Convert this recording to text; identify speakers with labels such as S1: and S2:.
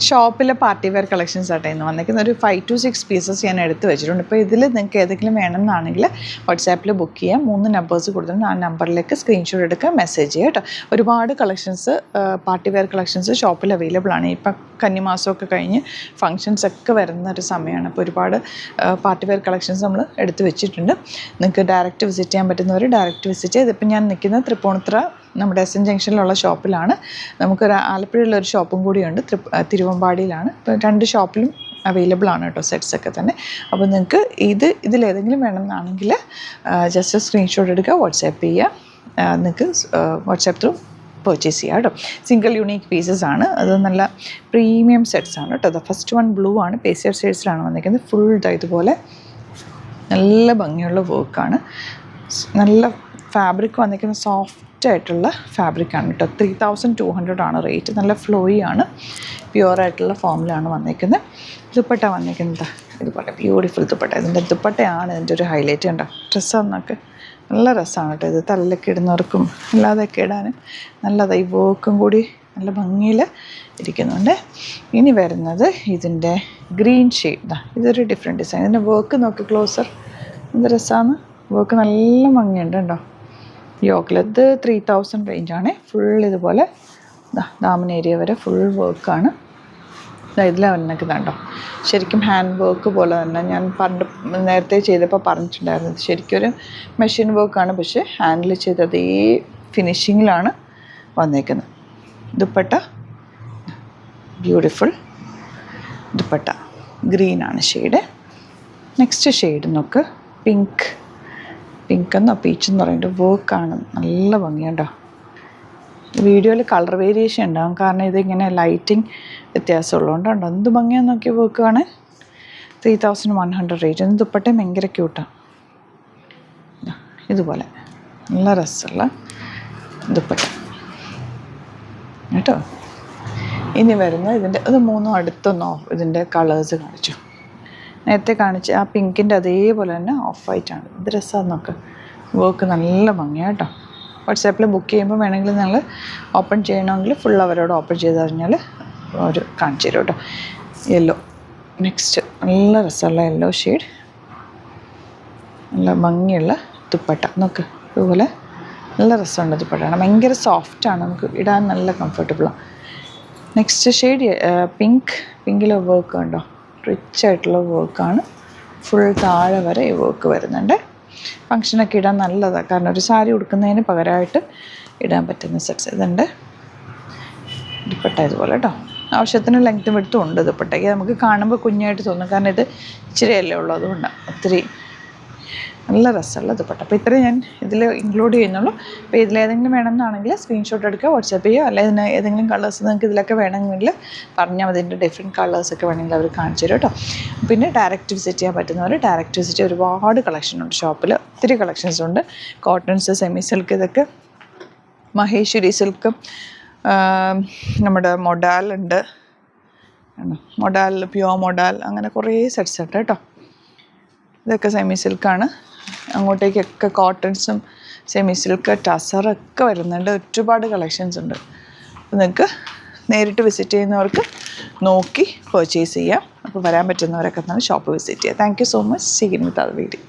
S1: ഷോപ്പിലെ party wear collections ആട്ടെ ഇന്ന് വന്നിരിക്കുന്ന ഒരു 5 to 6 പീസസ് ഞാൻ എടുത്ത് വെച്ചിട്ടുണ്ട്. ഇപ്പോൾ ഇതിൽ നിങ്ങൾക്ക് ഏതെങ്കിലും വേണമെന്നാണെങ്കിൽ വാട്സാപ്പിൽ ബുക്ക് ചെയ്യാം. 3 നമ്പേഴ്സ് കൊടുത്തിട്ടുണ്ട്. ആ നമ്പറിലേക്ക് സ്ക്രീൻഷോട്ട് എടുക്കുക, മെസ്സേജ് ചെയ്യുക കേട്ടോ. ഒരുപാട് കളക്ഷൻസ് പാർട്ടി വെയർ കളക്ഷൻസ് ഷോപ്പിൽ അവൈലബിൾ ആണ്. ഇപ്പം കന്നിമാസമൊക്കെ കഴിഞ്ഞ് ഫങ്ഷൻസ് ഒക്കെ വരുന്ന ഒരു സമയമാണ്. അപ്പോൾ ഒരുപാട് പാർട്ടി വെയർ കളക്ഷൻസ് നമ്മൾ എടുത്ത് വെച്ചിട്ടുണ്ട്. നിങ്ങൾക്ക് ഡയറക്റ്റ് വിസിറ്റ് ചെയ്യാൻ പറ്റുന്നവർ ഡയറക്റ്റ് വിസിറ്റ് ചെയ്ത്. ഇപ്പം ഞാൻ നിൽക്കുന്നത് തൃപ്പൂണിത്തുറ നമ്മുടെ എസ്.എൻ. ജംഗ്ഷനിലുള്ള ഷോപ്പിലാണ്. നമുക്കൊരു ആലപ്പുഴയിലൊരു ഷോപ്പും കൂടിയുണ്ട്, തിരുവമ്പാടിയിലാണ്. ഇപ്പോൾ 2 ഷോപ്പിലും അവൈലബിൾ ആണ് കേട്ടോ സെറ്റ്സൊക്കെ തന്നെ. അപ്പോൾ നിങ്ങൾക്ക് ഇതിലേതെങ്കിലും വേണമെന്നാണെങ്കിൽ ജസ്റ്റ് സ്ക്രീൻഷോട്ട് എടുക്കുക, വാട്സാപ്പ് ചെയ്യുക. നിങ്ങൾക്ക് വാട്സാപ്പ് ത്രൂ പർച്ചേസ് ചെയ്യുക കേട്ടോ. സിംഗിൾ യൂണീക്ക് പീസസ് ആണ്. അത് നല്ല പ്രീമിയം സെറ്റ്സ് ആണ് കേട്ടോ. ഫസ്റ്റ് വൺ ബ്ലൂ ആണ്, പേസ്റ്റൽ ഷെയ്ഡ്സിലാണ് വന്നിരിക്കുന്നത്. ഫുൾ ഇതുപോലെ നല്ല ഭംഗിയുള്ള വർക്കാണ്. നല്ല ഫാബ്രിക് വന്നിരിക്കുന്ന സോഫ്റ്റ് ആയിട്ടുള്ള ഫാബ്രിക്കാണ് കേട്ടോ. 3200 ആണ് റേറ്റ്. നല്ല ഫ്ലോയി ആണ്, പ്യുവറായിട്ടുള്ള ഫോമിലാണ് വന്നിരിക്കുന്നത്. ദുപ്പട്ട വന്നിരിക്കുന്നത് ഇതുപോലെ ബ്യൂട്ടിഫുൾ ദുപ്പട്ട. ഇതിൻ്റെ ദുപ്പട്ടയാണ് ഇതിൻ്റെ ഒരു ഹൈലൈറ്റ് കണ്ടോ. ഡ്രസ്സെന്നൊക്കെ നല്ല രസമാണ് കേട്ടോ. ഇത് തലയിലൊക്കെ ഇടുന്നവർക്കും അല്ലാതെയൊക്കെ ഇടാനും നല്ലതാണ്. ഈ വർക്കും കൂടി നല്ല ഭംഗിയിൽ ഇരിക്കുന്നുണ്ട്. ഇനി വരുന്നത് ഇതിൻ്റെ ഗ്രീൻ ഷെയ്ഡ്. ഇതൊരു ഡിഫറെൻറ്റ് ഡിസൈൻ. ഇതിൻ്റെ വർക്ക് നോക്കി ക്ലോസർ, എന്ത് രസമാണ്. വർക്ക് നല്ല ഭംഗിയുണ്ട് കേട്ടോ. യോക്കിലത് 3000 റേഞ്ചാണ്. ഫുൾ ഇതുപോലെ ദാമൻ ഏരിയ വരെ ഫുൾ വർക്കാണ്. ഇതിലെ വന്നൊക്കെ കണ്ടോ, ശരിക്കും ഹാൻഡ് വർക്ക് പോലെ തന്നെ. ഞാൻ നേരത്തെ ചെയ്തപ്പോൾ പറഞ്ഞിട്ടുണ്ടായിരുന്നത് ശരിക്കും ഒരു മെഷീൻ വർക്കാണ്, പക്ഷേ ഹാൻഡിൽ ചെയ്ത് അതേ ഫിനിഷിങ്ങിലാണ് വന്നേക്കുന്നത്. ദുപ്പട്ട ബ്യൂട്ടിഫുൾ ദുപ്പട്ട, ഗ്രീനാണ് ഷെയ്ഡ്. നെക്സ്റ്റ് ഷെയ്ഡ് നോക്ക്, പിങ്കെന്നോ പീച്ചെന്ന് പറയുന്നത് വർക്കാണ്. നല്ല ഭംഗിയുണ്ടോ. വീഡിയോയിൽ കളർ വേരിയേഷൻ ഉണ്ടാകും, കാരണം ഇതിങ്ങനെ ലൈറ്റിങ് വ്യത്യാസമുള്ളതുകൊണ്ടുണ്ടോ. എന്ത് ഭംഗിയാന്ന് നോക്കി വർക്കാണ്. 3100 റേറ്റ്. ദുപ്പട്ടയും ഭയങ്കര ക്യൂട്ടാണ്. ഇതുപോലെ നല്ല രസമുള്ള ദുപ്പട്ട കേട്ടോ. ഇനി വരുന്ന ഇതിൻ്റെ അത് 3 അടുത്തൊന്നോ ഇതിൻ്റെ കളേഴ്സ് കാണിച്ചു. നേരത്തെ കാണിച്ച ആ പിങ്കിൻ്റെ അതേപോലെ തന്നെ ഓഫ് വൈറ്റാണ്. ഇത് രസമാണ് നോക്ക്. വർക്ക് നല്ല ഭംഗിയാണ് കേട്ടോ. വാട്സാപ്പിൽ ബുക്ക് ചെയ്യുമ്പോൾ വേണമെങ്കിൽ നിങ്ങൾ ഓപ്പൺ ചെയ്യണമെങ്കിൽ ഫുൾ അവരോട് ഓപ്പൺ ചെയ്ത് കഴിഞ്ഞാൽ അവർ കാണിച്ചു തരും കേട്ടോ. യെല്ലോ നെക്സ്റ്റ് നല്ല രസമുള്ള യെല്ലോ ഷെയ്ഡ്, നല്ല ഭംഗിയുള്ള ദുപ്പട്ട നോക്ക്. ഇതുപോലെ നല്ല രസമുണ്ട് ദുപ്പട്ടയാണ്. ഭയങ്കര സോഫ്റ്റാണ്, നമുക്ക് ഇടാൻ നല്ല കംഫർട്ടബിളാണ്. നെക്സ്റ്റ് ഷെയ്ഡ് പിങ്കിലെ വർക്ക് ഉണ്ടോ, റിച്ച് ആയിട്ടുള്ള വർക്കാണ്. ഫുൾ താഴെ വരെ ഈ വർക്ക് വരുന്നുണ്ട്. ഫങ്ഷനൊക്കെ ഇടാൻ നല്ലതാണ്, കാരണം ഒരു സാരി ഉടുക്കുന്നതിന് പകരമായിട്ട് ഇടാൻ പറ്റുന്ന സെറ്റ്സ് ഇതുണ്ട്. ദുപ്പട്ട ഇതുപോലെ കേട്ടോ. ആവശ്യത്തിന് ലെങ്ത്തും വിഡ്ത്തും ഉണ്ട് ദുപ്പട്ടയ്ക്ക്. നമുക്ക് കാണുമ്പോൾ കുഞ്ഞായിട്ട് തോന്നും, കാരണം ഇത് ഇച്ചിരിയല്ലേ ഉള്ളൂ, അതുകൊണ്ടാണ്. ഒത്തിരി നല്ല രസമുള്ള ദുപ്പട്ട. അപ്പോൾ ഇത്രയും ഞാൻ ഇതിൽ ഇൻക്ലൂഡ് ചെയ്യുന്നുള്ളൂ. അപ്പോൾ ഇതിലേതെങ്കിലും വേണമെന്നാണെങ്കിൽ സ്ക്രീൻഷോട്ട് എടുക്കുക, വാട്സാപ്പ് ചെയ്യുക. അല്ലെങ്കിൽ ഏതെങ്കിലും കളേഴ്സ് നിങ്ങൾക്ക് ഇതിലൊക്കെ വേണമെങ്കിൽ പറഞ്ഞാൽ മതി. ഇതിൻ്റെ ഡിഫറെൻറ്റ് കളേഴ്സൊക്കെ വേണമെങ്കിൽ അവർ കാണിച്ചു തരും കേട്ടോ. പിന്നെ ഡയറക്റ്റ് വിസിറ്റ് ചെയ്യാൻ പറ്റുന്നവർ ഡയറക്റ്റ് വിസിറ്റ്. ഒരുപാട് കളക്ഷനുണ്ട് ഷോപ്പിൽ, ഒത്തിരി കളക്ഷൻസ് ഉണ്ട്. കോട്ടൺസ്, സെമി സിൽക്ക്, ഇതൊക്കെ മഹേശ്വരി സിൽക്ക്, നമ്മുടെ മൊഡാലുണ്ട്, പ്യുവർ മൊഡാൽ, അങ്ങനെ കുറേ സെറ്റ്സ് ഉണ്ട് കേട്ടോ. ഇതൊക്കെ സെമി സിൽക്കാണ്. അങ്ങോട്ടേക്കൊക്കെ കോട്ടൺസും സെമി സിൽക്ക്, ടസറൊക്കെ വരുന്നുണ്ട്. ഒരുപാട് കളക്ഷൻസ് ഉണ്ട്. നിങ്ങൾക്ക് നേരിട്ട് വിസിറ്റ് ചെയ്യുന്നവർക്ക് നോക്കി പർച്ചേസ് ചെയ്യാം. അപ്പോൾ വരാൻ പറ്റുന്നവരൊക്കെ തന്നെ ഷോപ്പ് വിസിറ്റ് ചെയ്യുക. Thank you so much. See you with other video.